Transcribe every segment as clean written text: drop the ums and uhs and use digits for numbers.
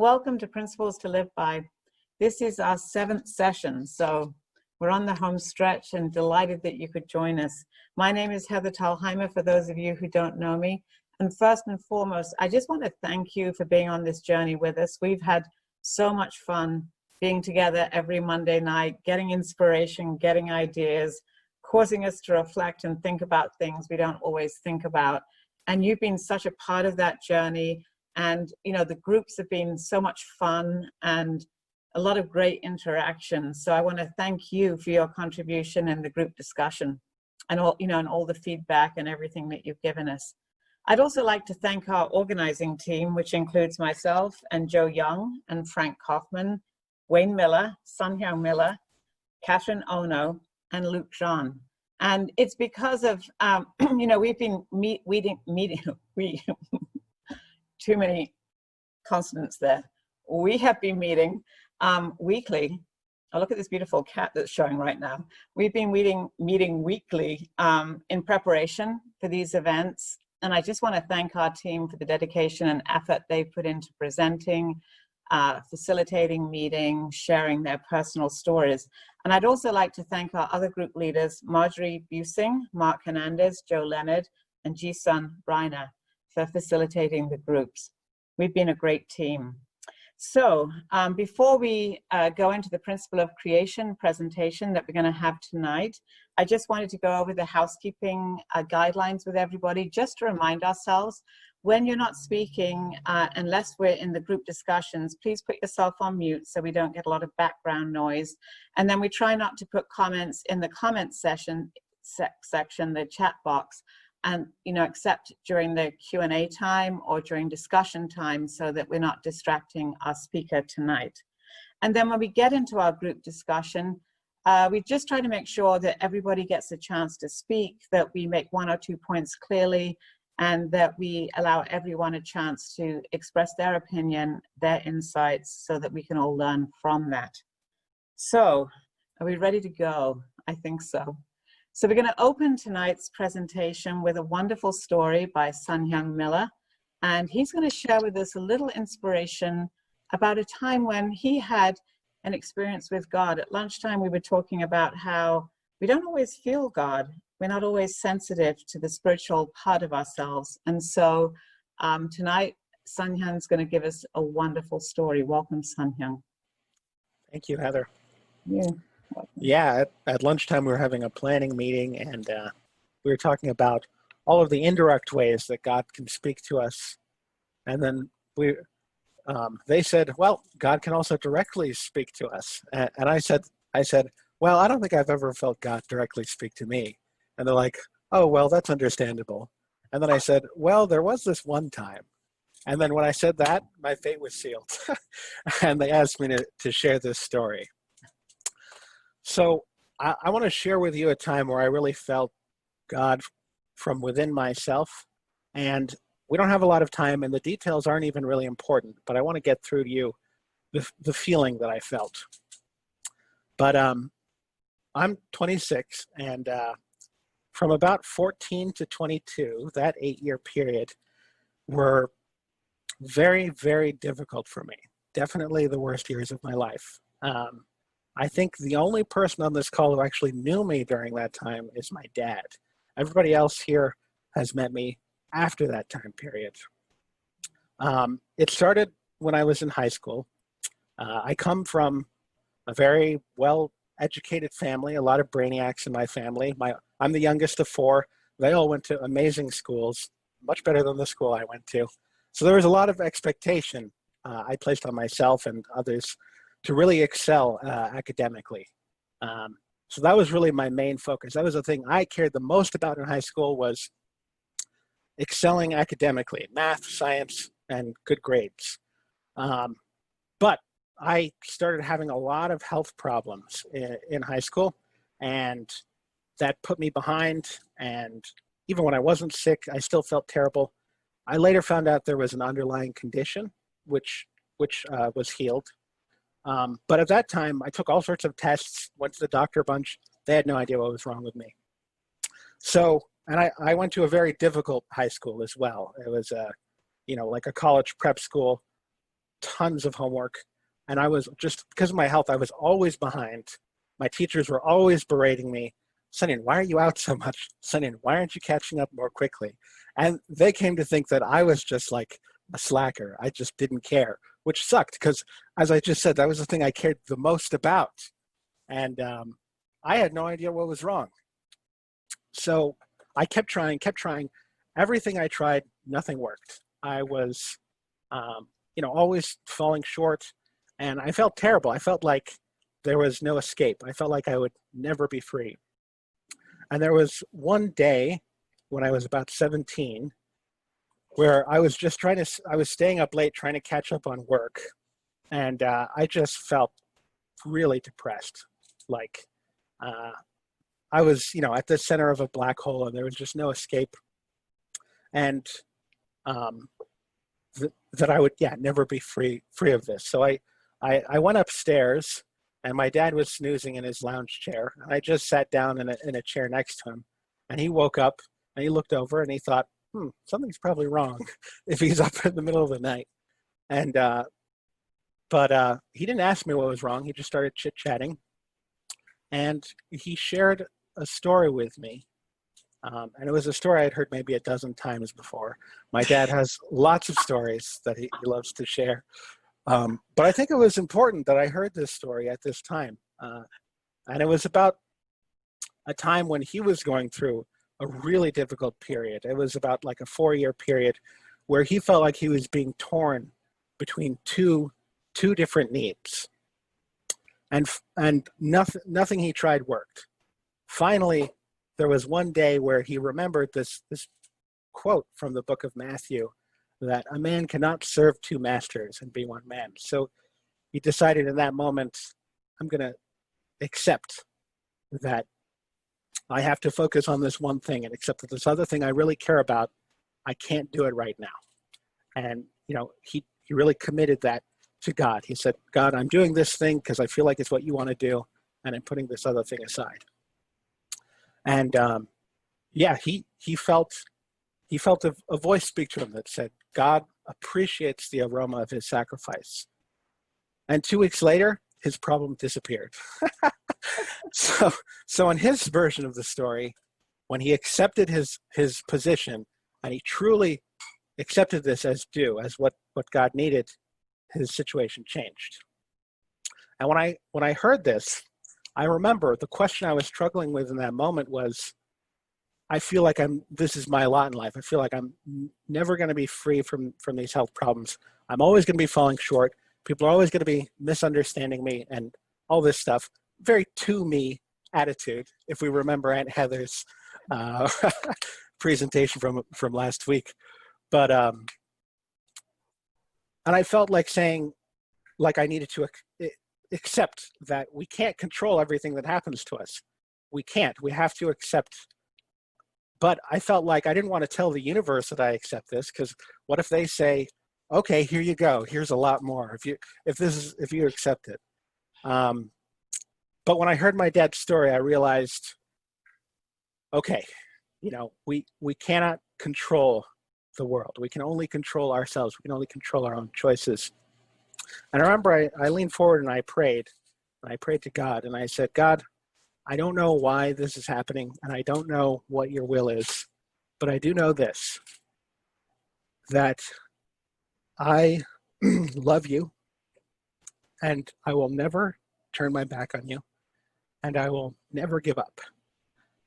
Welcome to Principles to Live By. This is our 7th session, so we're on the home stretch and delighted that you could join us. My name is Heather Talheimer, for those of you who don't know me. And first and foremost, I just want to thank you for being on this journey with us. We've had so much fun being together every Monday night, getting inspiration, getting ideas, causing us to reflect and think about things we don't always think about. And you've been such a part of that journey. And, you know, the groups have been so much fun and a lot of great interaction. So I want to thank you for your contribution in the group discussion and all, and all the feedback and everything that you've given us. I'd also like to thank our organizing team, which includes myself and Joe Young and Frank Kaufman, Wayne Miller, Sun-Hyung Miller, Catherine Ono, and Luke John. And it's because of, we've been meeting, too many consonants there. We have been meeting weekly. Oh, look at this beautiful cat that's showing right now. We've been meeting weekly in preparation for these events. And I just want to thank our team for the dedication and effort they put into presenting, facilitating meetings, sharing their personal stories. And I'd also like to thank our other group leaders, Marjorie Busing, Mark Hernandez, Joe Leonard, and Ji-Sun Reiner, for facilitating the groups. We've been a great team. So before we go into the Principle of Creation presentation that we're going to have tonight, I just wanted to go over the housekeeping guidelines with everybody, just to remind ourselves, when you're not speaking, unless we're in the group discussions, please put yourself on mute so we don't get a lot of background noise. And then we try not to put comments in the comment section, the chat box, and except during the Q&A time or during discussion time, so that we're not distracting our speaker tonight. And then when we get into our group discussion, we just try to make sure that everybody gets a chance to speak, that we make 1 or 2 points clearly, and that we allow everyone a chance to express their opinion, their insights, so that we can all learn from that. So, are we ready to go? I think so. So we're going to open tonight's presentation with a wonderful story by Sun-Hyung Miller, and he's going to share with us a little inspiration about a time when he had an experience with God. At lunchtime, we were talking about how we don't always feel God. We're not always sensitive to the spiritual part of ourselves. And so tonight, Sun-Hyung's going to give us a wonderful story. Welcome, Sun-Hyung. Thank you, Heather. Yeah. Yeah, at lunchtime we were having a planning meeting, and we were talking about all of the indirect ways that God can speak to us. And then they said, well, God can also directly speak to us. And I said, well, I don't think I've ever felt God directly speak to me. And they're like, oh, well, that's understandable. And then I said, well, there was this one time. And then when I said that, my fate was sealed. And they asked me to share this story. So I want to share with you a time where I really felt God from within myself. And we don't have a lot of time, and the details aren't even really important, but I want to get through to you the feeling that I felt. But I'm 26, and from about 14 to 22, that 8-year period, were very, very difficult for me. Definitely the worst years of my life. I think the only person on this call who actually knew me during that time is my dad. Everybody else here has met me after that time period. It started when I was in high school. I come from a very well-educated family, a lot of brainiacs in my family. I'm the youngest of 4. They all went to amazing schools, much better than the school I went to. So there was a lot of expectation I placed on myself and others to really excel academically. So that was really my main focus. That was the thing I cared the most about in high school, was excelling academically, math, science, and good grades. But I started having a lot of health problems in high school, and that put me behind. And even when I wasn't sick, I still felt terrible. I later found out there was an underlying condition, which was healed. But at that time, I took all sorts of tests, went to the doctor a bunch. They had no idea what was wrong with me. So, and I went to a very difficult high school as well. It was like a college prep school. tons of homework. And I was, just because of my health, I was always behind. My teachers were always berating me. Sunyan, why are you out so much? Sunyan, why aren't you catching up more quickly? And they came to think that I was just like a slacker. I just didn't care, which sucked because, as I just said, that was the thing I cared the most about. And I had no idea what was wrong. So I kept trying. Everything I tried, nothing worked. I was, always falling short, and I felt terrible. I felt like there was no escape. I felt like I would never be free. And there was one day when I was about 17 where I was just I was staying up late trying to catch up on work. And I just felt really depressed. Like I was, at the center of a black hole and there was just no escape. And that I would, never be free of this. So I went upstairs, and my dad was snoozing in his lounge chair. And I just sat down in a chair next to him, and he woke up and he looked over and he thought, something's probably wrong if he's up in the middle of the night. And but he didn't ask me what was wrong. He just started chit-chatting, and he shared a story with me. And it was a story I'd heard maybe a dozen times before. My dad has lots of stories that he loves to share. But I think it was important that I heard this story at this time. And it was about a time when he was going through a really difficult period. It was about like a 4-year period where he felt like he was being torn between two different needs. And nothing he tried worked. Finally, there was one day where he remembered this quote from the book of Matthew, that a man cannot serve two masters and be one man. So he decided in that moment, I'm going to accept that I have to focus on this one thing and accept that this other thing I really care about, I can't do it right now. And, he really committed that to God. He said, God, I'm doing this thing because I feel like it's what you want to do, and I'm putting this other thing aside. And he felt a voice speak to him that said, God appreciates the aroma of his sacrifice. And 2 weeks later, his problem disappeared. So in his version of the story, when he accepted his position, and he truly accepted this as due, as what God needed, his situation changed. And when I heard this, I remember the question I was struggling with in that moment was, I feel like this is my lot in life. I feel like I'm never going to be free from these health problems. I'm always going to be falling short. People are always going to be misunderstanding me and all this stuff. Very to me attitude, if we remember Aunt Heather's presentation from last week. But, and I felt like saying, like I needed to accept that we can't control everything that happens to us. We can't. We have to accept. But I felt like I didn't want to tell the universe that I accept this, because what if they say, okay, here you go. Here's a lot more if you accept it. But when I heard my dad's story, I realized, okay, we cannot control the world. We can only control ourselves. We can only control our own choices. And I remember I leaned forward and I prayed to God, and I said, God, I don't know why this is happening, and I don't know what your will is, but I do know this, that I love you, and I will never turn my back on you, and I will never give up.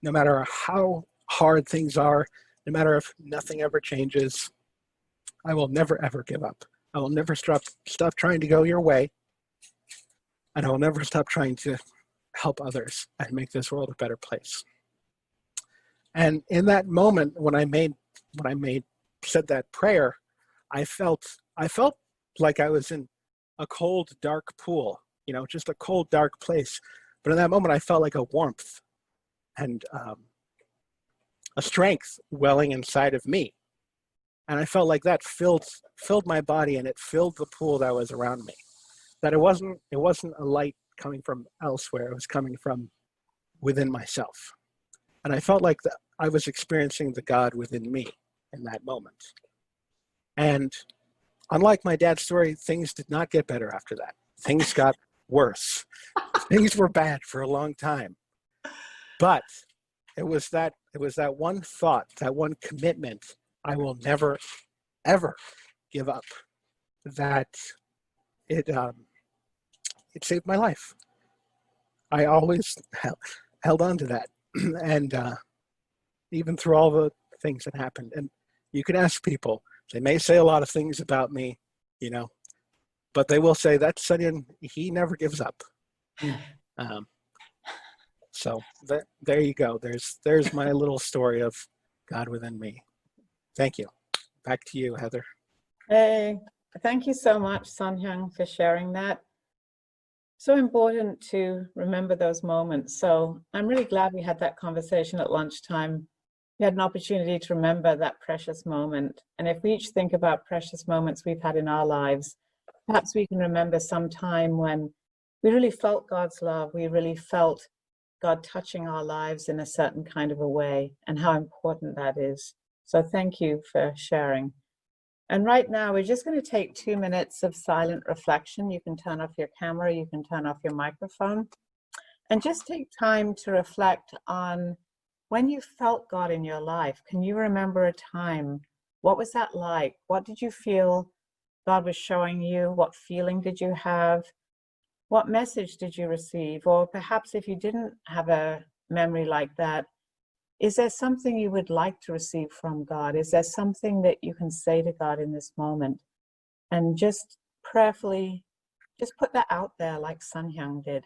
No matter how hard things are, no matter if nothing ever changes, I will never, ever give up. I will never stop trying to go your way, and I will never stop trying to help others and make this world a better place. And in that moment, when I said that prayer, I felt like I was in a cold, dark pool, just a cold, dark place. But in that moment, I felt like a warmth and a strength welling inside of me. And I felt like that filled my body, and it filled the pool that was around me. That it wasn't a light coming from elsewhere. It was coming from within myself. And I felt like I was experiencing the God within me in that moment. And unlike my dad's story, things did not get better after that. Things got worse. Things were bad for a long time. But it was that one thought, that one commitment, I will never, ever give up, that it saved my life. I always held on to that. And even through all the things that happened. And you can ask people, they may say a lot of things about me, you know, but they will say that Sunyan, he never gives up. So there you go. There's my little story of God within me. Thank you. Back to you, Heather. Hey, thank you so much, Sunhyang, for sharing that. So important to remember those moments. So I'm really glad we had that conversation at lunchtime. We had an opportunity to remember that precious moment. And if we each think about precious moments we've had in our lives, perhaps we can remember some time when we really felt God's love. We really felt God touching our lives in a certain kind of a way, and how important that is. So thank you for sharing. And right now, we're just going to take 2 minutes of silent reflection. You can turn off your camera, you can turn off your microphone, and just take time to reflect on when you felt God in your life. Can you remember a time? What was that like? What did you feel God was showing you? What feeling did you have? What message did you receive? Or perhaps if you didn't have a memory like that, is there something you would like to receive from God? Is there something that you can say to God in this moment? And just prayerfully, just put that out there like Sunhyang did.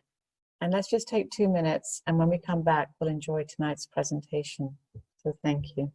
And let's just take 2 minutes. And when we come back, we'll enjoy tonight's presentation. So thank you.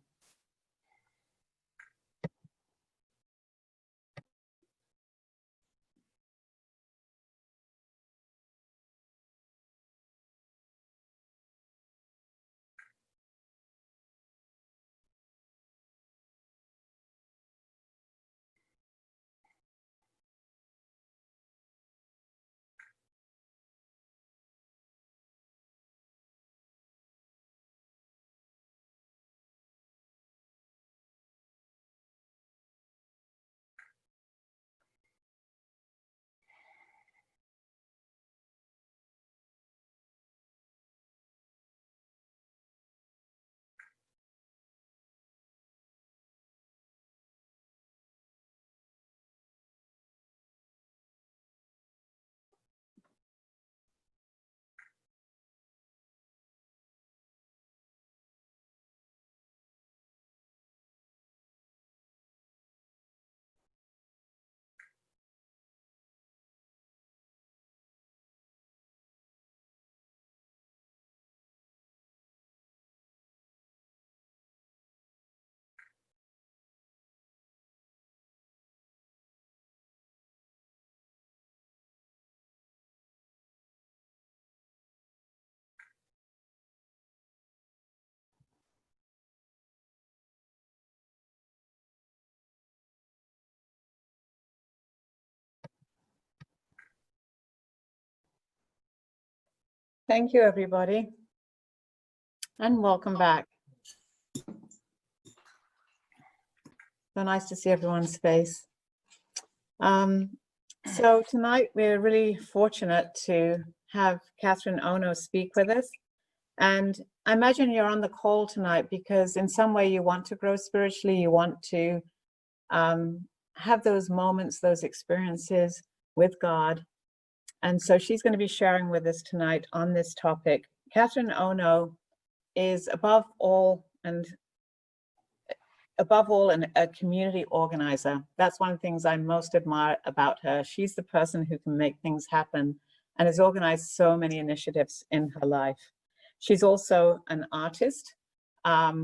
Thank you, everybody. And welcome back. So nice to see everyone's face. So tonight we're really fortunate to have Catherine Ono speak with us. And I imagine you're on the call tonight because in some way you want to grow spiritually, you want to have those moments, those experiences with God. And so she's going to be sharing with us tonight on this topic. Catherine Ono is above all a community organizer. That's one of the things I most admire about her. She's the person who can make things happen and has organized so many initiatives in her life. She's also an artist.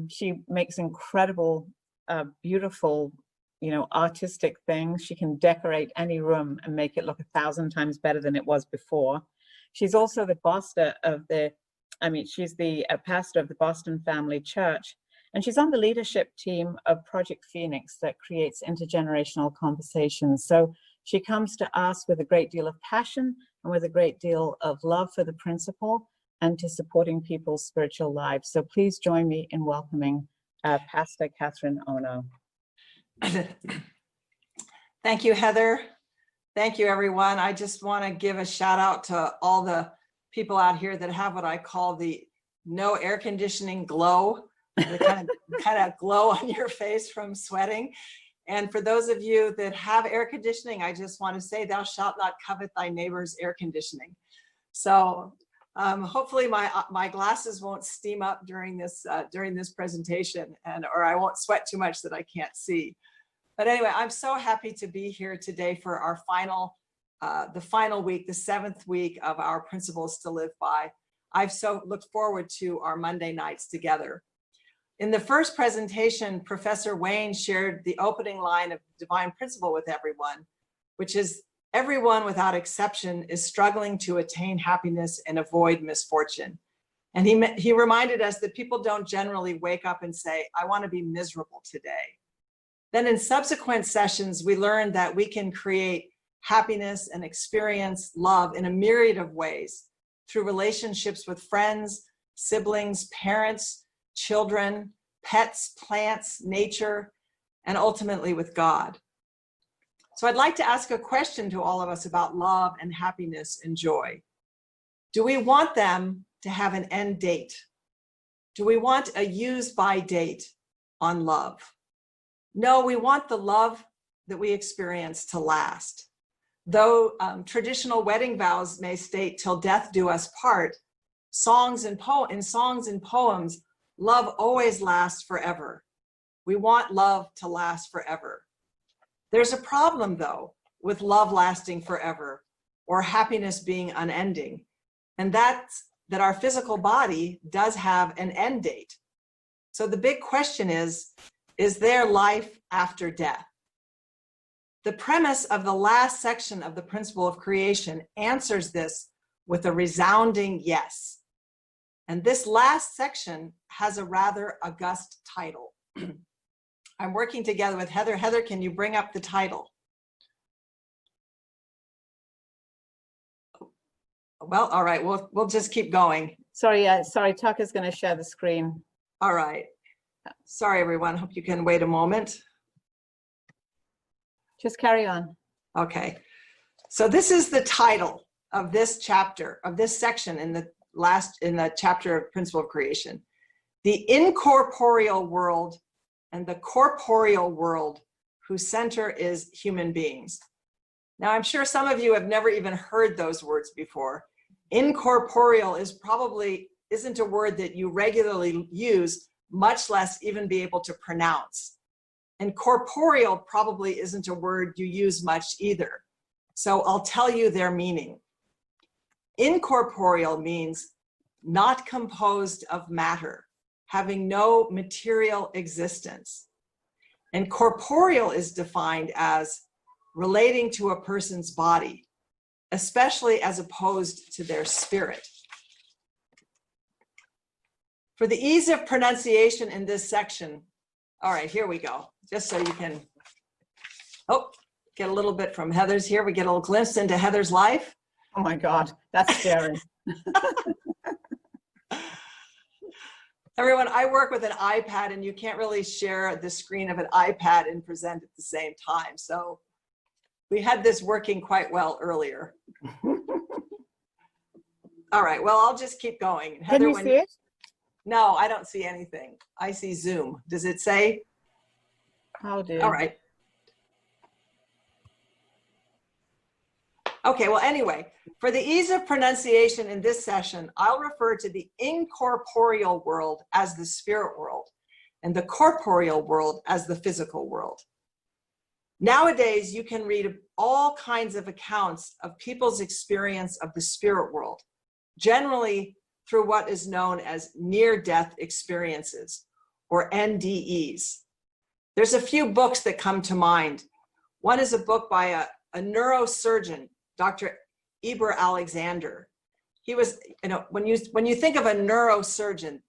She makes incredible, beautiful, artistic things. She can decorate any room and make it look 1,000 times better than it was before. She's also the pastor of she's the pastor of the Boston Family Church. And she's on the leadership team of Project Phoenix that creates intergenerational conversations. So she comes to us with a great deal of passion and with a great deal of love for the principle and to supporting people's spiritual lives. So please join me in welcoming Pastor Catherine Ono. Thank you, Heather. Thank you, everyone. I just want to give a shout out to all the people out here that have what I call the no air conditioning glow, the kind of glow on your face from sweating. And for those of you that have air conditioning, I just want to say, thou shalt not covet thy neighbor's air conditioning. So hopefully my glasses won't steam up during this presentation, or I won't sweat too much that I can't see. But anyway, I'm so happy to be here today for our the final week, the 7th week of our Principles to Live By. I've so looked forward to our Monday nights together. In the first presentation, Professor Wayne shared the opening line of Divine Principle with everyone, which is, everyone without exception is struggling to attain happiness and avoid misfortune. And he reminded us that people don't generally wake up and say, I want to be miserable today. Then in subsequent sessions, we learned that we can create happiness and experience love in a myriad of ways through relationships with friends, siblings, parents, children, pets, plants, nature, and ultimately with God. So I'd like to ask a question to all of us about love and happiness and joy. Do we want them to have an end date? Do we want a use-by date on love? No, we want the love that we experience to last. Though traditional wedding vows may state, till death do us part, songs and poems, love always lasts forever. We want love to last forever. There's a problem, though, with love lasting forever or happiness being unending, and that's that our physical body does have an end date. So the big question is there life after death? The premise of the last section of the Principle of Creation answers this with a resounding yes. And this last section has a rather august title. I'm working together with Heather. Heather, can you bring up the title? Well, all right, we'll just keep going. Sorry, Tucker's going to share the screen. All right. Sorry, everyone. Hope you can wait a moment. Just carry on. Okay. So this is the title of this chapter, of this section in the chapter of Principle of Creation. The incorporeal world and the corporeal world whose center is human beings. Now, I'm sure some of you have never even heard those words before. Incorporeal isn't a word that you regularly use, much less even be able to pronounce. And corporeal probably isn't a word you use much either. So I'll tell you their meaning. Incorporeal means not composed of matter, having no material existence. And corporeal is defined as relating to a person's body, especially as opposed to their spirit. For the ease of pronunciation in this section, all right, here we go. Just so you can, get a little bit from Heather's here. We get a little glimpse into Heather's life. Oh my God, that's scary. Everyone, I work with an iPad and you can't really share the screen of an iPad and present at the same time. So we had this working quite well earlier. All right, well, I'll just keep going. Heather, Can you see it? No, I don't see anything. I see Zoom. Does it say? Oh, dear. All right. Okay, well, anyway, for the ease of pronunciation in this session, I'll refer to the incorporeal world as the spirit world and the corporeal world as the physical world. Nowadays, you can read all kinds of accounts of people's experience of the spirit world, generally through what is known as near-death experiences, or NDEs. There's a few books that come to mind. One is a book by a neurosurgeon, Dr. Eber Alexander. He was, when you think of a neurosurgeon,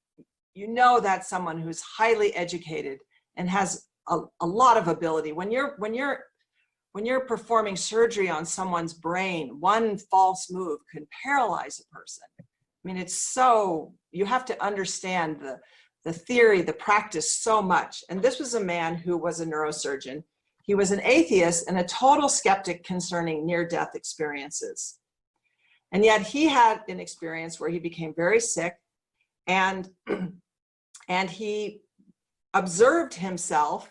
you know that's someone who's highly educated and has a lot of ability. When you're performing surgery on someone's brain, one false move can paralyze a person. I mean, you have to understand the theory, the practice so much. And this was a man who was a neurosurgeon. He was an atheist and a total skeptic concerning near-death experiences. And yet he had an experience where he became very sick, and he observed himself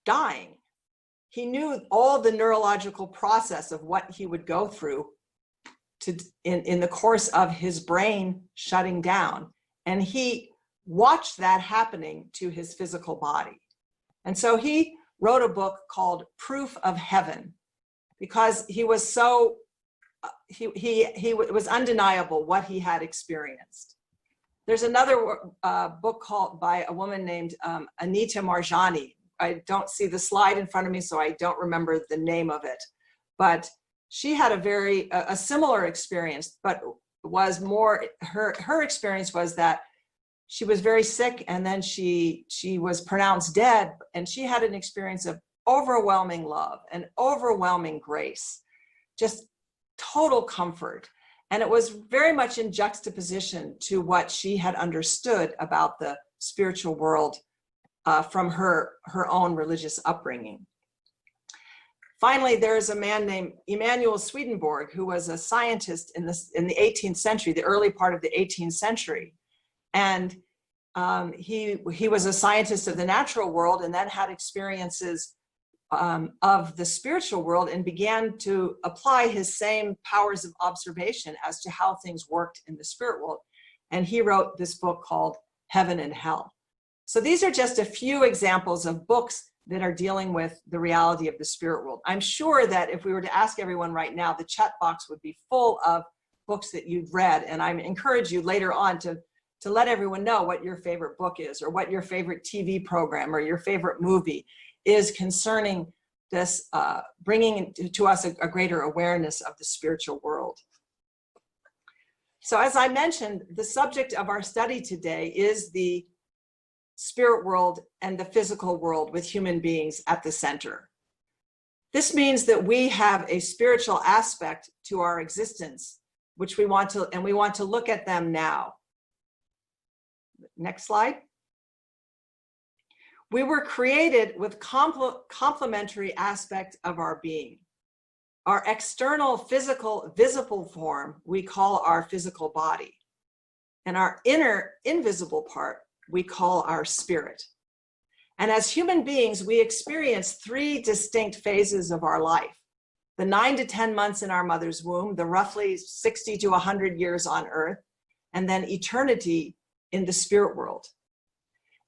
dying. He knew all the neurological process of what he would go through in the course of his brain shutting down. And he watched that happening to his physical body. And so he wrote a book called Proof of Heaven, because he was so, it was undeniable what he had experienced. There's another book called by a woman named Anita Marjani. I don't see the slide in front of me, so I don't remember the name of it. But she had a similar experience, but was more, her experience was that she was very sick, and then she was pronounced dead, and she had an experience of overwhelming love and overwhelming grace, just total comfort. And it was very much in juxtaposition to what she had understood about the spiritual world from her own religious upbringing. Finally, there's a man named Emmanuel Swedenborg, who was a scientist in the 18th century, the early part of the 18th century. And he was a scientist of the natural world, and then had experiences of the spiritual world, and began to apply his same powers of observation as to how things worked in the spirit world. And he wrote this book called Heaven and Hell. So these are just a few examples of books that are dealing with the reality of the spirit world. I'm sure that if we were to ask everyone right now, the chat box would be full of books that you've read. And I encourage you later on to let everyone know what your favorite book is, or what your favorite TV program or your favorite movie is concerning this, bringing to us a greater awareness of the spiritual world. So as I mentioned, the subject of our study today is the spirit world and the physical world, with human beings at the center. This means that we have a spiritual aspect to our existence, which we want to look at them now. Next slide. We were created with complementary aspect of our being. Our external physical visible form we call our physical body, and our inner invisible part we call our spirit. And as human beings, we experience three distinct phases of our life: the 9 to 10 months in our mother's womb, the roughly 60 to 100 years on earth, and then eternity in the spirit world.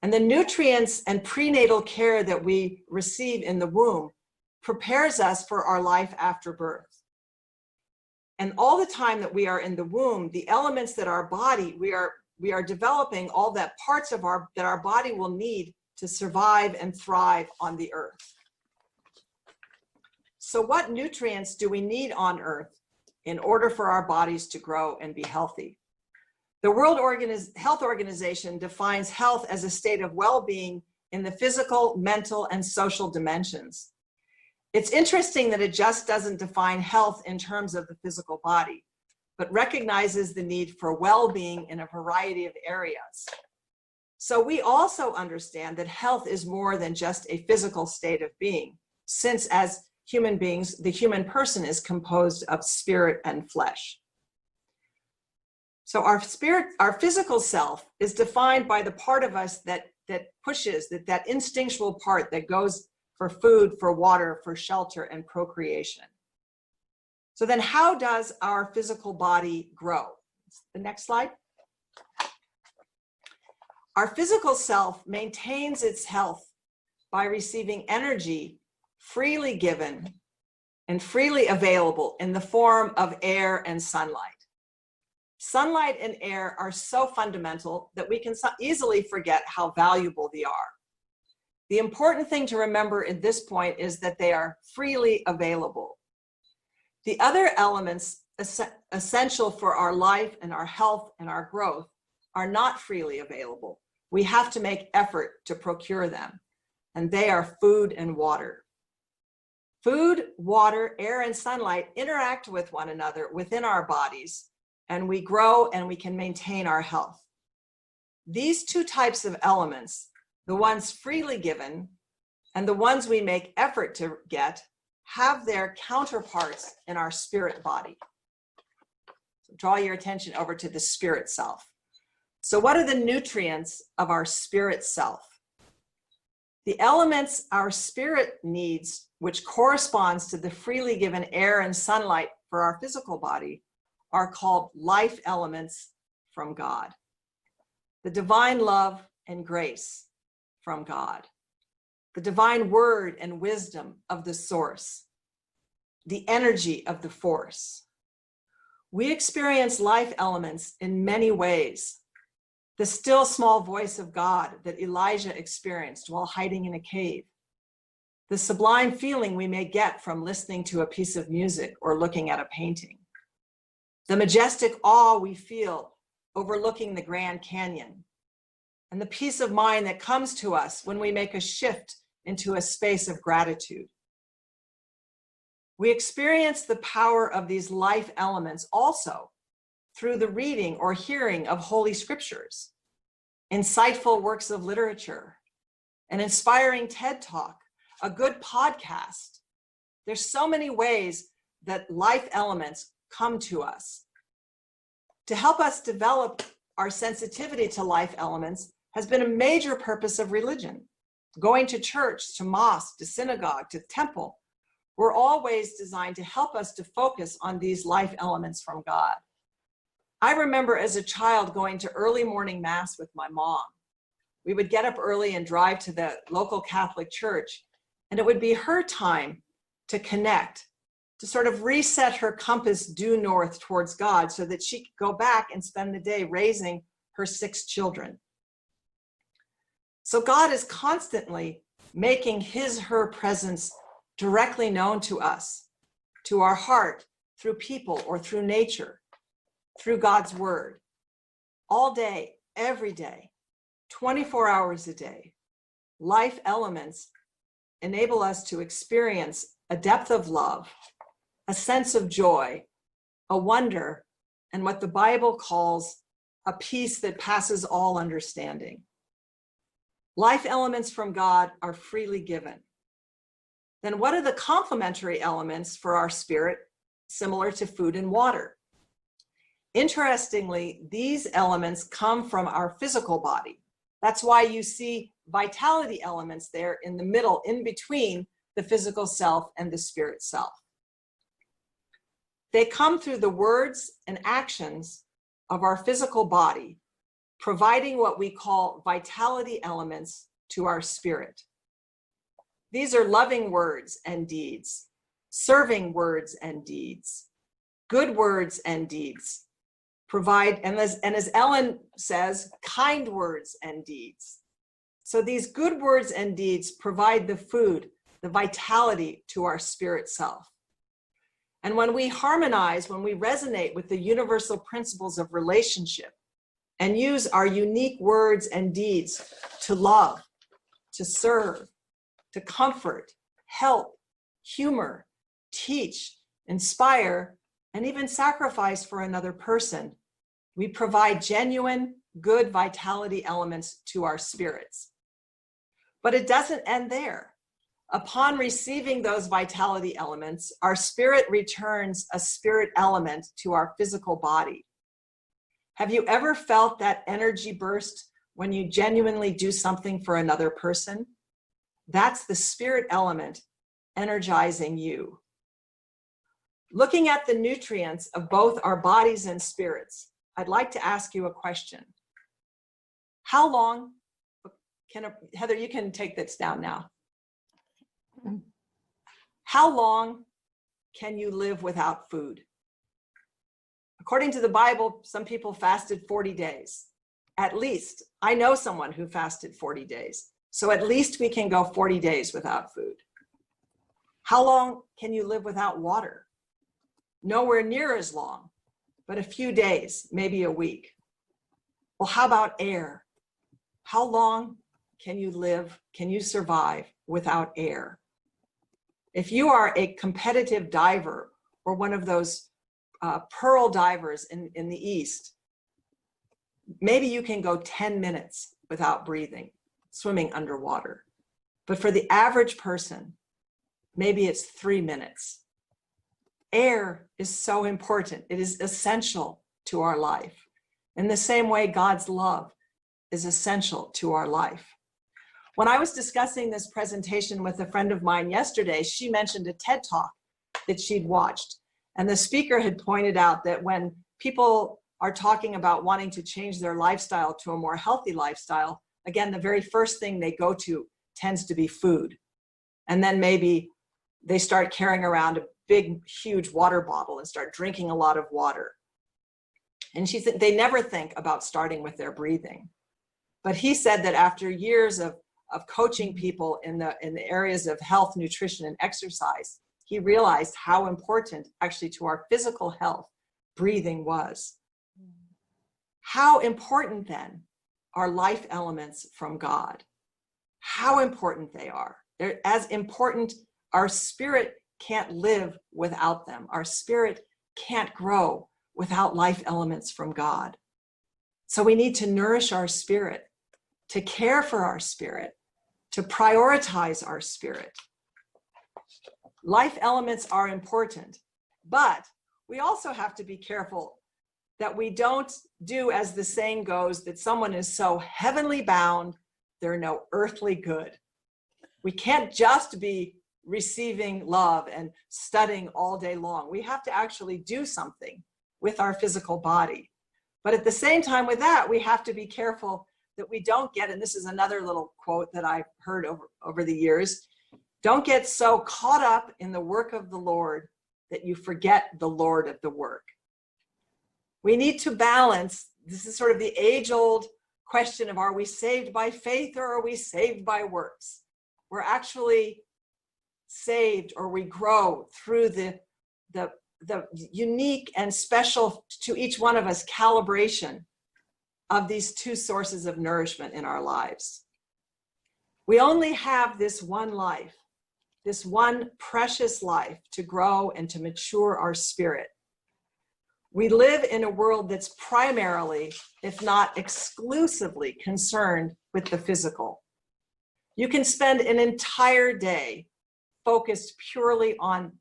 And the nutrients and prenatal care that we receive in the womb prepares us for our life after birth. And all the time that we are in the womb, the elements that our body, we are developing all that parts of that our body will need to survive and thrive on the earth. So what nutrients do we need on earth in order for our bodies to grow and be healthy? The World Health Organization defines health as a state of well-being in the physical, mental, and social dimensions. It's interesting that it just doesn't define health in terms of the physical body, but recognizes the need for well-being in a variety of areas. So we also understand that health is more than just a physical state of being, since as human beings, the human person is composed of spirit and flesh. So our physical self is defined by the part of us that pushes, that instinctual part that goes for food, for water, for shelter, and procreation. So then how does our physical body grow? The next slide. Our physical self maintains its health by receiving energy freely given and freely available in the form of air and sunlight. Sunlight and air are so fundamental that we can easily forget how valuable they are. The important thing to remember at this point is that they are freely available. The other elements essential for our life and our health and our growth are not freely available. We have to make effort to procure them, and they are food and water. Food, water, air, and sunlight interact with one another within our bodies, and we grow and we can maintain our health. These two types of elements, the ones freely given and the ones we make effort to get have their counterparts in our spirit body. So draw your attention over to the spirit self. So what are the nutrients of our spirit self? The elements our spirit needs, which corresponds to the freely given air and sunlight for our physical body, are called life elements from God. The divine love and grace from God. The divine word and wisdom of the source. The energy of the force. We experience life elements in many ways. The still small voice of God that Elijah experienced while hiding in a cave. The sublime feeling we may get from listening to a piece of music or looking at a painting. The majestic awe we feel overlooking the Grand Canyon. And the peace of mind that comes to us when we make a shift into a space of gratitude. We experience the power of these life elements also through the reading or hearing of Holy Scriptures, insightful works of literature, an inspiring TED Talk, a good podcast. There's so many ways that life elements come to us. To help us develop our sensitivity to life elements has been a major purpose of religion. Going to church, to mosque, to synagogue, to temple, were all ways designed to help us to focus on these life elements from God. I remember as a child going to early morning mass with my mom. We would get up early and drive to the local Catholic church, and it would be her time to connect, to sort of reset her compass due north towards God so that she could go back and spend the day raising her 6 children. So God is constantly making her presence directly known to us, to our heart, through people or through nature, through God's word, all day, every day, 24 hours a day. Life elements enable us to experience a depth of love, a sense of joy, a wonder, and what the Bible calls a peace that passes all understanding. Life elements from God are freely given. Then what are the complementary elements for our spirit, similar to food and water? Interestingly, these elements come from our physical body. That's why you see vitality elements there in the middle, in between the physical self and the spirit self. They come through the words and actions of our physical body, providing what we call vitality elements to our spirit. These are loving words and deeds, serving words and deeds, good words and deeds, provide, and as Ellen says, kind words and deeds. So these good words and deeds provide the food, the vitality to our spirit self. And when we harmonize, when we resonate with the universal principles of relationship and use our unique words and deeds to love, to serve, to comfort, help, humor, teach, inspire, and even sacrifice for another person, we provide genuine, good vitality elements to our spirits. But it doesn't end there. Upon receiving those vitality elements, our spirit returns a spirit element to our physical body. Have you ever felt that energy burst when you genuinely do something for another person? That's the spirit element energizing you. Looking at the nutrients of both our bodies and spirits, I'd like to ask you a question. How long, Heather, you can take this down now. How long can you live without food? According to the Bible, some people fasted 40 days. At least, I know someone who fasted 40 days. So at least we can go 40 days without food. How long can you live without water? Nowhere near as long, but a few days, maybe a week. Well, how about air? How long can you live, can you survive without air? If you are a competitive diver or one of those pearl divers in the East, maybe you can go 10 minutes without breathing, swimming underwater. But for the average person, maybe it's 3 minutes. Air is so important. It is essential to our life. In the same way, God's love is essential to our life. When I was discussing this presentation with a friend of mine yesterday, she mentioned a TED Talk that she'd watched. And the speaker had pointed out that when people are talking about wanting to change their lifestyle to a more healthy lifestyle, again, the very first thing they go to tends to be food. And then maybe they start carrying around a big, huge water bottle and start drinking a lot of water. And she said they never think about starting with their breathing. But he said that after years of coaching people in the areas of health, nutrition, and exercise, he realized how important actually to our physical health breathing was. How important then are life elements from God? How important they are. They're as important. Our spirit can't live without them. Our spirit can't grow without life elements from God. So we need to nourish our spirit, to care for our spirit, to prioritize our spirit. Life elements are important, but we also have to be careful that we don't do, as the saying goes, that someone is so heavenly bound, they're no earthly good. We can't just be receiving love and studying all day long. We have to actually do something with our physical body. But at the same time with that, we have to be careful that we don't get, and this is another little quote that I've heard over the years, don't get so caught up in the work of the Lord that you forget the Lord of the work. We need to balance, this is sort of the age-old question of, are we saved by faith or are we saved by works? We're actually saved, or we grow through the unique and special to each one of us calibration of these two sources of nourishment in our lives. We only have this one life, this one precious life to grow and to mature our spirit. We live in a world that's primarily, if not exclusively, concerned with the physical. You can spend an entire day focused purely on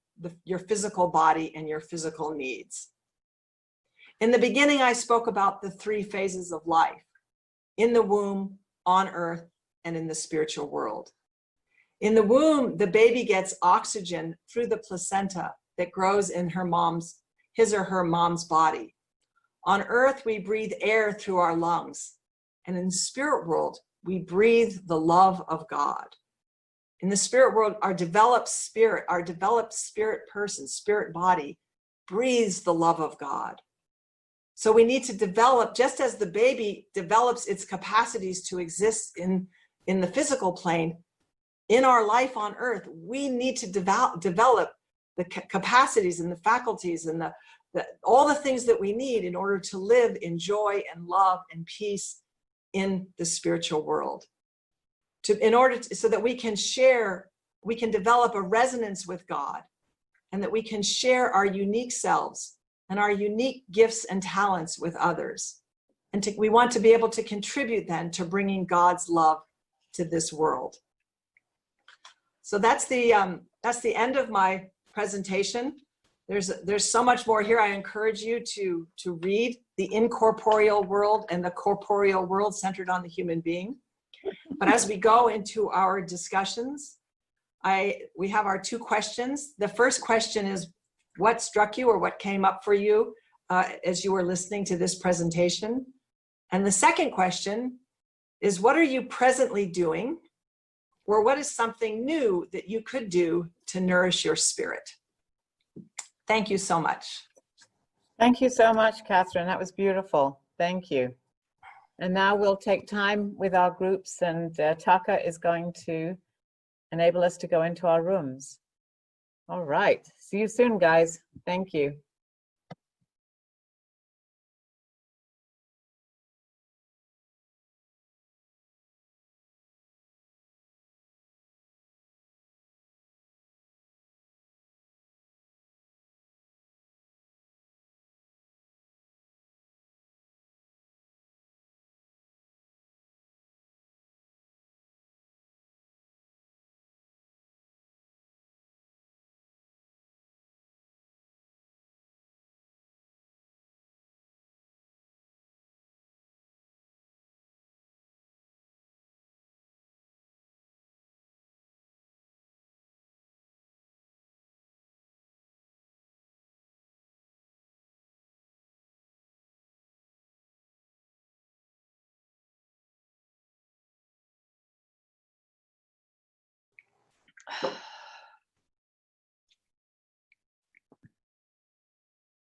your physical body and your physical needs. In the beginning, I spoke about the 3 phases of life: in the womb, on earth, and in the spiritual world. In the womb, the baby gets oxygen through the placenta that grows in his or her mom's body. On earth, we breathe air through our lungs. And in the spirit world, we breathe the love of God. In the spirit world, our developed spirit person, spirit body, breathes the love of God. So we need to develop, just as the baby develops its capacities to exist in the physical plane, in our life on earth, we need to develop the capacities and the faculties and all the things that we need in order to live in joy and love and peace in the spiritual world. So that we can develop a resonance with God, and that we can share our unique selves and our unique gifts and talents with others. And we want to be able to contribute then to bringing God's love to this world. So that's the end of my presentation. There's so much more here. I encourage you to read The Incorporeal World and the Corporeal World Centered on the Human Being. But as we go into our discussions, we have our 2 questions. The first question is, what struck you or what came up for you as you were listening to this presentation? And the second question is, what are you presently doing, or what is something new that you could do to nourish your spirit? Thank you so much. Thank you so much, Catherine. That was beautiful. Thank you. And now we'll take time with our groups, and Taka is going to enable us to go into our rooms. All right. See you soon, guys. Thank you.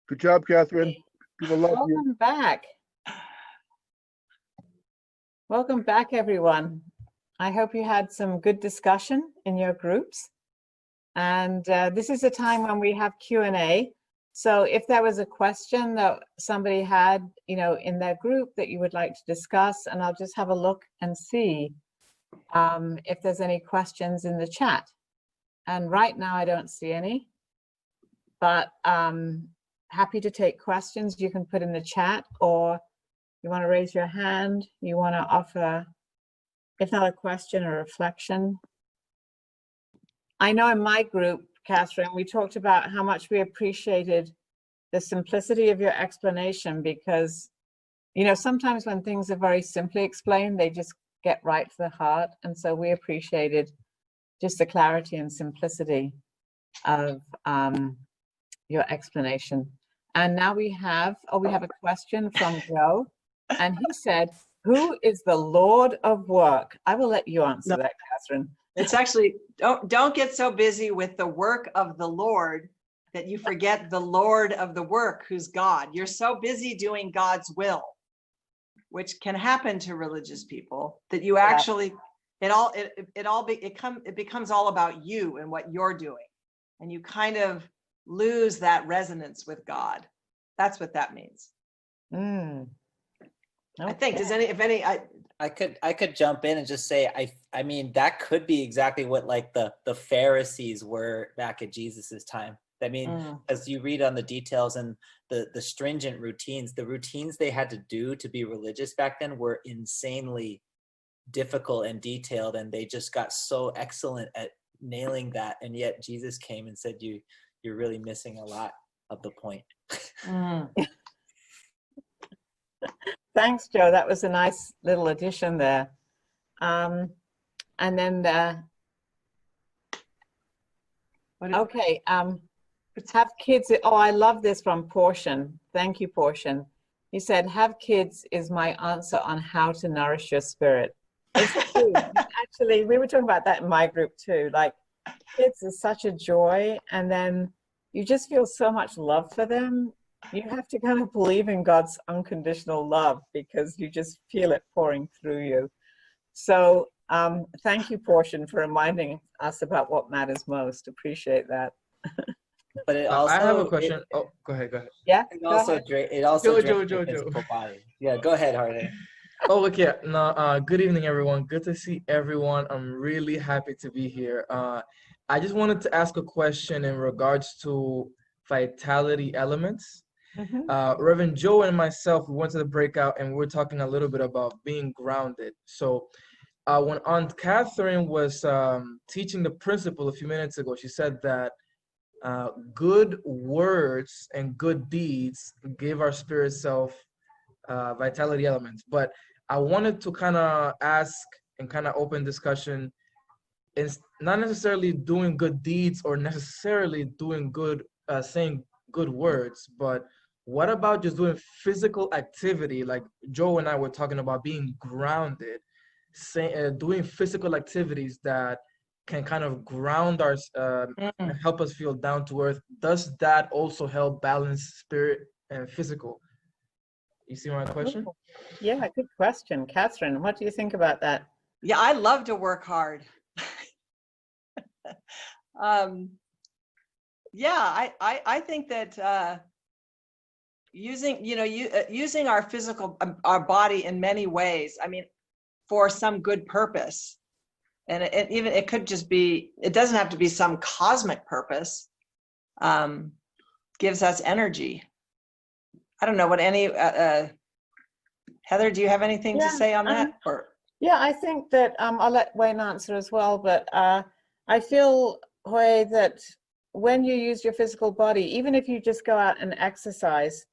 Good job, Catherine. People love you. Welcome back. Welcome back, everyone. I hope you had some good discussion in your groups. And this is a time when we have Q&A. So if there was a question that somebody had, in their group that you would like to discuss, and I'll just have a look and see if there's any questions in the chat. And right now I don't see any, but happy to take questions. You can put in the chat, or you want to raise your hand, you want to offer, if not a question, a reflection. I know in my group, Catherine, we talked about how much we appreciated the simplicity of your explanation, because, sometimes when things are very simply explained, they just get right to the heart. And so we appreciated just the clarity and simplicity of your explanation. And now we have a question from Joe. And he said, who is the Lord of work? I will let you answer that, Catherine. It's actually, don't get so busy with the work of the Lord that you forget the Lord of the work, who's God. You're so busy doing God's will, which can happen to religious people, that you actually, it becomes all about you and what you're doing. And you kind of lose that resonance with God. That's what that means. Okay. I think, I could jump in and just say, I mean, that could be exactly what like the Pharisees were back at Jesus's time. I mean, as you read on the details and the stringent routines, the routines they had to do to be religious back then were insanely difficult and detailed, and they just got so excellent at nailing that. And yet Jesus came and said, you're really missing a lot of the point. Thanks, Joe. That was a nice little addition there. And then, okay, have kids. Oh, I love this from Portion. Thank you, Portion. He said, have kids is my answer on how to nourish your spirit. It's true. Actually, we were talking about that in my group too. Like, kids is such a joy, and then you just feel so much love for them. You have to kind of believe in God's unconditional love, because you just feel it pouring through you. So thank you, Portion, for reminding us about what matters most. Appreciate that. But it also, I have a question. Go ahead. Yeah. It also drains your physical body. Yeah, go ahead, Jorge. Oh, okay. No, good evening, everyone. Good to see everyone. I'm really happy to be here. I just wanted to ask a question in regards to vitality elements. Reverend Joe and myself, we went to the breakout and we were talking a little bit about being grounded. So when Aunt Catherine was teaching the principle a few minutes ago, she said that good words and good deeds give our spirit self vitality elements. But I wanted to kind of ask and kind of open discussion, is not necessarily doing good deeds or necessarily doing good, saying good words, but what about just doing physical activity? Like Joe and I were talking about being grounded, doing physical activities that can kind of ground our, and help us feel down to earth. Does that also help balance spirit and physical? You see my question? Yeah, good question. Catherine, what do you think about that? Yeah, I love to work hard. Yeah, I think that using our physical, our body in many ways, I mean, for some good purpose. And it could just be, it doesn't have to be some cosmic purpose, gives us energy. I don't know what any, Heather, do you have anything to say on that? Or? Yeah, I think that, I'll let Wayne answer as well, but I feel, Hoy, that when you use your physical body, even if you just go out and exercise,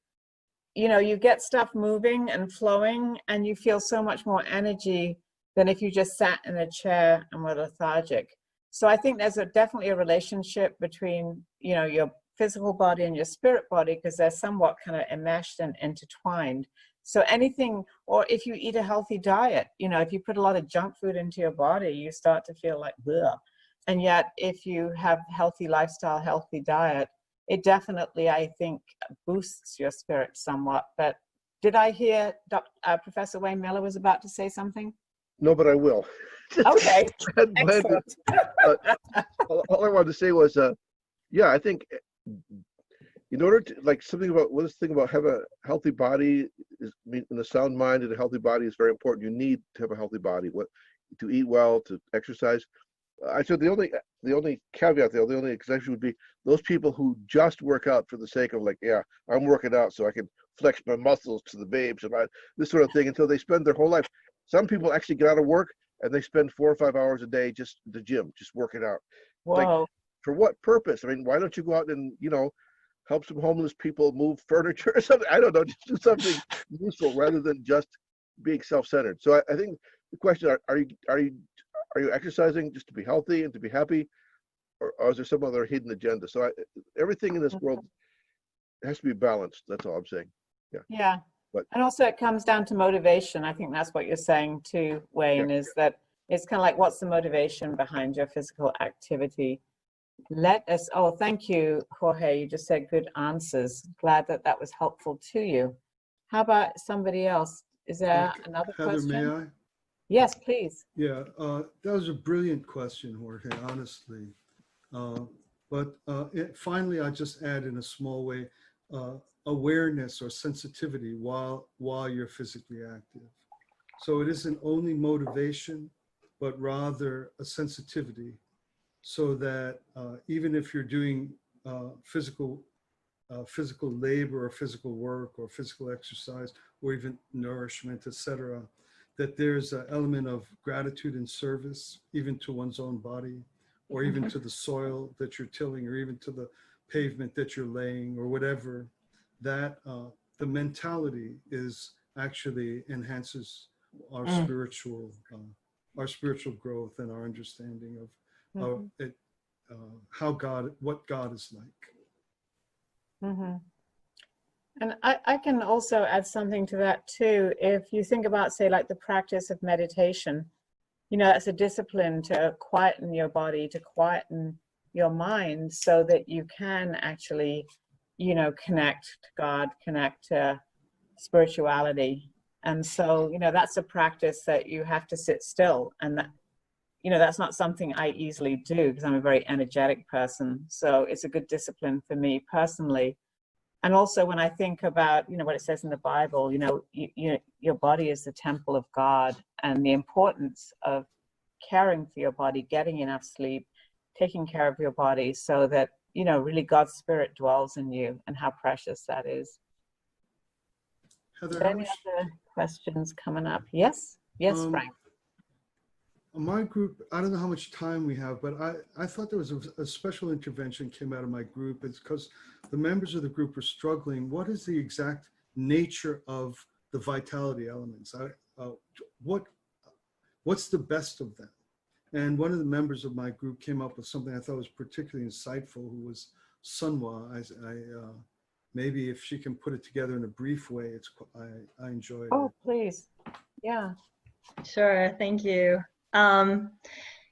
you get stuff moving and flowing, and you feel so much more energy than if you just sat in a chair and were lethargic. So I think there's definitely a relationship between, your physical body and your spirit body, because they're somewhat kind of enmeshed and intertwined. So anything, or if you eat a healthy diet, if you put a lot of junk food into your body, you start to feel like, bleh. And yet, if you have healthy lifestyle, healthy diet, it definitely, I think, boosts your spirit somewhat. But did I hear Professor Wayne Miller was about to say something? No, but I will. Okay, Excellent. All I wanted to say was, yeah, I think in order to, like, something about, what is the thing about have a healthy body is, I mean, in a sound mind and a healthy body is very important. You need to have a healthy body, to eat well, to exercise. I said the only caveat there, the only exception would be those people who just work out for the sake of, like, yeah, I'm working out so I can flex my muscles to the babes and this sort of thing, until they spend their whole life. Some people actually get out of work and they spend 4 or 5 hours a day just at the gym, just working out. whoa. Like, for what purpose? I mean, why don't you go out and, help some homeless people move furniture or something? I don't know, just do something useful rather than just being self-centered. So I think the question, are you exercising just to be healthy and to be happy, or is there some other hidden agenda? So everything in this world has to be balanced. That's all I'm saying. Yeah. But, and also it comes down to motivation. I think that's what you're saying too, Wayne, is that it's kind of like, what's the motivation behind your physical activity? Thank you, Jorge. You just said good answers. Glad that that was helpful to you. How about somebody else? Is there another Heather, question? may I? Yes, please. Yeah, that was a brilliant question, Jorge, honestly. Finally, I just add in a small way, awareness or sensitivity while you're physically active. So it isn't only motivation, but rather a sensitivity, so that even if you're doing physical labor or physical work or physical exercise or even nourishment, etc., that there's an element of gratitude and service, even to one's own body, or even to the soil that you're tilling, or even to the pavement that you're laying, or whatever. That the mentality is actually enhances our spiritual growth and our understanding of what God is like. And I can also add something to that too. If you think about, say, like the practice of meditation, that's a discipline to quieten your body, to quieten your mind, so that you can actually, connect to God, connect to spirituality. And so, that's a practice that you have to sit still. And that, that's not something I easily do, because I'm a very energetic person. So it's a good discipline for me personally. And also when I think about, what it says in the Bible, your body is the temple of God, and the importance of caring for your body, getting enough sleep, taking care of your body, so that, really God's spirit dwells in you, and how precious that is. Heather, Any other questions coming up? Yes, Frank. My group, I don't know how much time we have, but I thought there was a special intervention came out of my group. It's because the members of the group are struggling. What is the exact nature of the vitality elements? What's the best of them? And one of the members of my group came up with something I thought was particularly insightful, who was Sunwa. Maybe if she can put it together in a brief way, I enjoyed it. Oh, please. Yeah. Sure, thank you.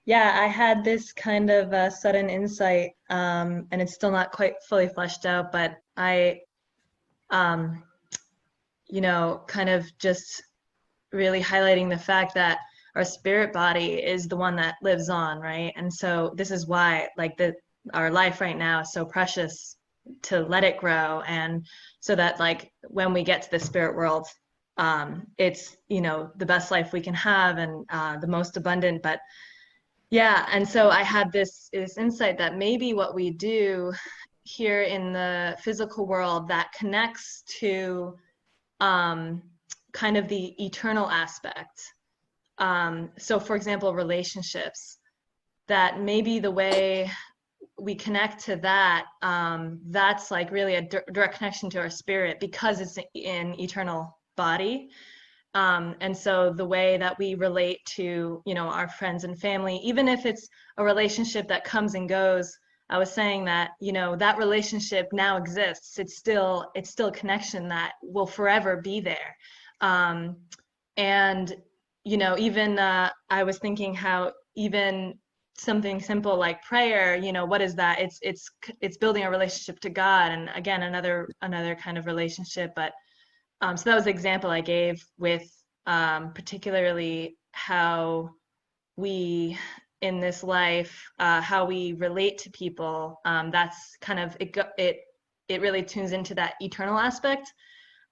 Yeah, I had this kind of sudden insight, and it's still not quite fully fleshed out, but I, kind of just really highlighting the fact that our spirit body is the one that lives on, right? And so this is why, like, our life right now is so precious, to let it grow, and so that, like, when we get to the spirit world, it's, the best life we can have, and the most abundant. But yeah, and so I had this insight that maybe what we do here in the physical world that connects to kind of the eternal aspect. So for example, relationships, that maybe the way we connect to that, that's like really a direct connection to our spirit, because it's in eternal body. And so the way that we relate to, our friends and family, even if it's a relationship that comes and goes, I was saying that, that relationship now exists. It's still a connection that will forever be there. And, even I was thinking how even something simple like prayer, you know, what is that? It's building a relationship to God, and again, another kind of relationship. But so that was the example I gave with particularly how we in this life, how we relate to people. That's kind of it really tunes into that eternal aspect.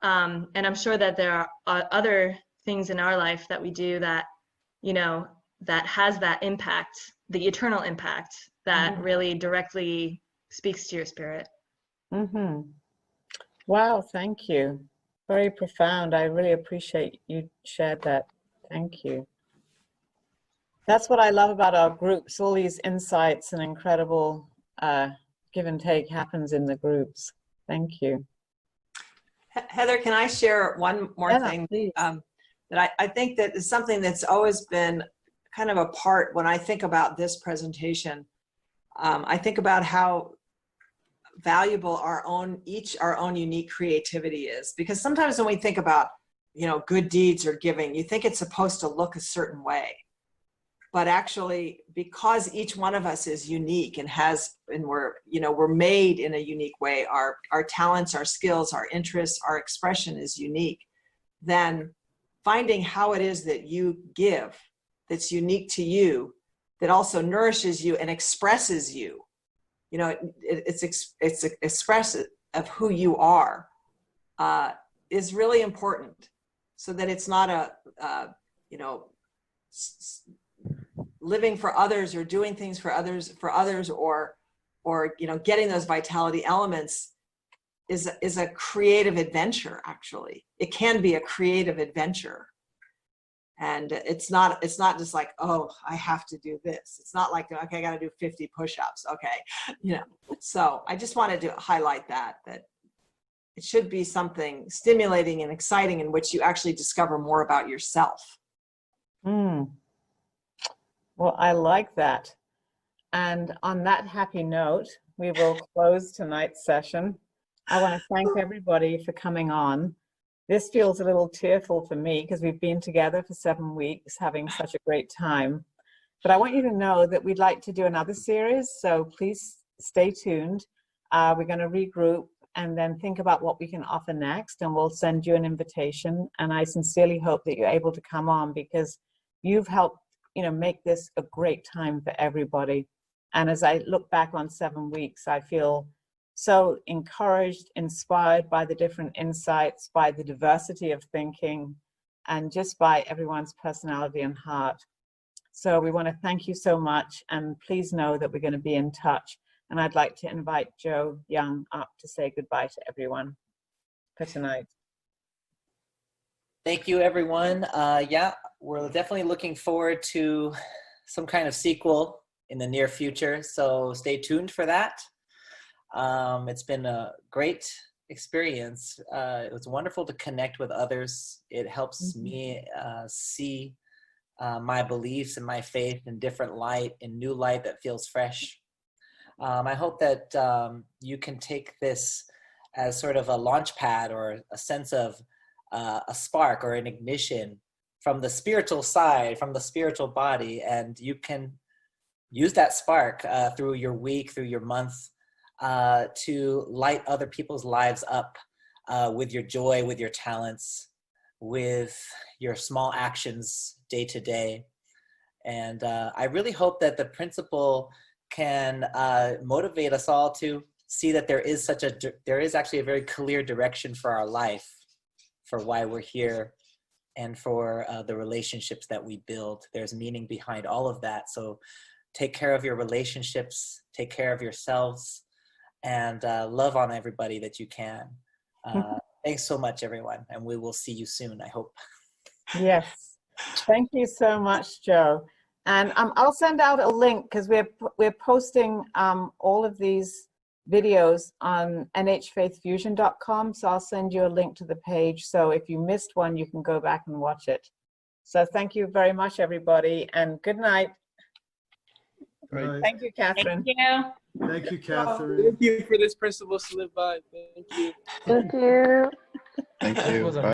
And I'm sure that there are other things in our life that we do that, you know, that has that impact, the eternal impact that really directly speaks to your spirit. Wow, thank you. Very profound. I really appreciate you shared that. Thank you. That's what I love about our groups. All these insights and incredible give and take happens in the groups. Thank you. Heather, can I share one more thing? That I think that is something that's always been kind of a part when I think about this presentation. I think about how valuable our own unique creativity is, because sometimes when we think about, you know, good deeds or giving, you think it's supposed to look a certain way. But actually, because each one of us is unique and we're made in a unique way, our talents, our skills, our interests, our expression is unique, then finding how it is that you give that's unique to you, that also nourishes you and expresses you, you know, it's expressive of who you are, is really important, so that it's not you know, living for others or doing things for others or you know, getting those vitality elements is a creative adventure. Actually, it can be a creative adventure, and it's not just like, oh, I have to do this. It's not like, okay, I got to do 50 push-ups. Okay, you know. So I just wanted to highlight that it should be something stimulating and exciting in which you actually discover more about yourself. Well, I like that. And on that happy note, we will close tonight's session. I want to thank everybody for coming on. This feels a little tearful for me because we've been together for 7 weeks having such a great time. But I want you to know that we'd like to do another series, so please stay tuned. We're going to regroup and then think about what we can offer next, and we'll send you an invitation. And I sincerely hope that you're able to come on, because you've helped, you know, make this a great time for everybody. And as I look back on 7 weeks, I feel so encouraged, inspired by the different insights, by the diversity of thinking, and just by everyone's personality and heart. So we want to thank you so much, and please know that we're going to be in touch. And I'd like to invite Joe Young up to say goodbye to everyone for tonight. Thank you, everyone. Yeah, we're definitely looking forward to some kind of sequel in the near future, so stay tuned for that. It's been a great experience. It was wonderful to connect with others. It helps me see my beliefs and my faith in different light, in new light that feels fresh. I hope that you can take this as sort of a launch pad, or a sense of a spark or an ignition from the spiritual side, from the spiritual body, and you can use that spark through your week, through your month, to light other people's lives up with your joy, with your talents, with your small actions day to day. And I really hope that the principle can motivate us all to see that there is actually a very clear direction for our life, for why we're here, and for the relationships that we build. There's meaning behind all of that. So take care of your relationships, take care of yourselves, and love on everybody that you can. Thanks so much, everyone. And we will see you soon, I hope. Yes. Thank you so much, Joe. And I'll send out a link, because we're posting all of these videos on nhfaithfusion.com. So I'll send you a link to the page. So if you missed one, you can go back and watch it. So thank you very much, everybody, and good night. Right. Thank you, Catherine. Thank you. Thank you, Catherine. Thank you for this principle to live by. Thank you. Thank you. Thank That you. was Bye.